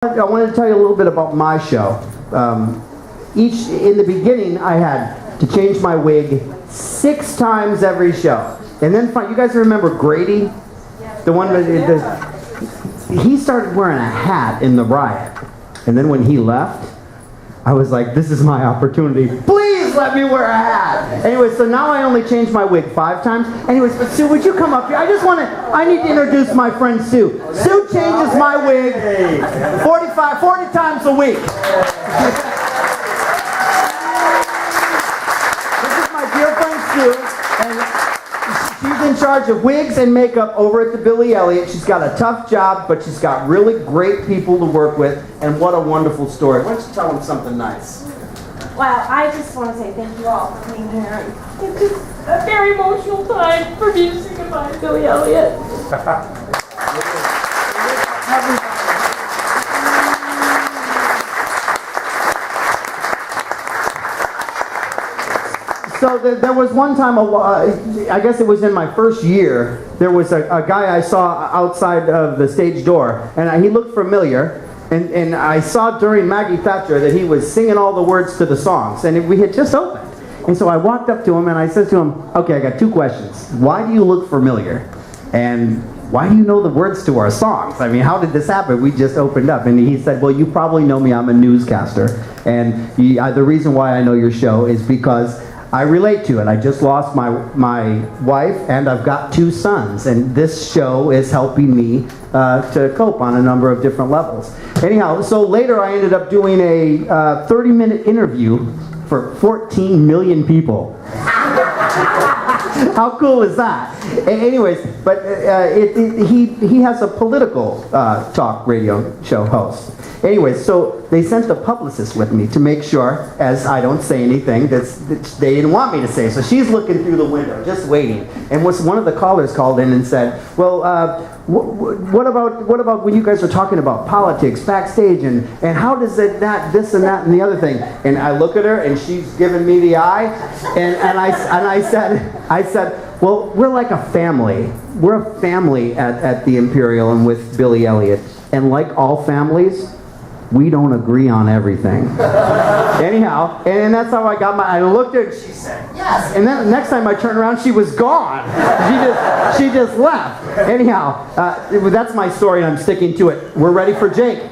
I wanted to tell you a little bit about my show. In the beginning, I had to change my wig 6 times every show. And then, you guys remember Grady? The one that he started wearing a hat in the riot. And then when he left, I was like, this is my opportunity. Please let me wear a hat. Anyway, so now I only change my wig 5 times. Anyways, but Sue, would you come up here? I need to introduce my friend Sue. Sue changes my wig 40 times a week. This is my dear friend Sue, and she's in charge of wigs and makeup over at the Billy Elliot. She's got a tough job, but she's got really great people to work with, and what a wonderful story. Why don't you tell them something nice? Well, I just want to say thank you all for being here. It's just a very emotional time for me to sing goodbye to Billy Elliot. So there was one time, I guess it was in my first year, there was a guy I saw outside of the stage door, and he looked familiar, and I saw during Maggie Thatcher that he was singing all the words to the songs, and we had just opened. And so I walked up to him and I said to him, okay, I got 2 questions. Why do you look familiar? And why do you know the words to our songs? I mean, how did this happen? We just opened up. And he said, well, you probably know me, I'm a newscaster. And the reason why I know your show is because I relate to it. I just lost my wife, and I've got 2 sons, and this show is helping me to cope on a number of different levels. Anyhow, so later I ended up doing a 30-minute interview for 14 million people. How cool is that? Anyways, but he has a political talk radio show host. Anyways, so they sent the publicist with me to make sure, as I don't say anything that they didn't want me to say. So she's looking through the window, just waiting. And one of the callers called in and said, well, what about when you guys are talking about politics backstage, and how does this and that and the other thing? And I look at her and she's giving me the eye, and I said, well, we're like a family. We're a family at the Imperial and with Billy Elliot, and like all families, we don't agree on everything. Anyhow, and that's how I looked at her, she said, yes. And then the next time I turned around, she was gone. She just left. Anyhow, that's my story, and I'm sticking to it. We're ready for Jake.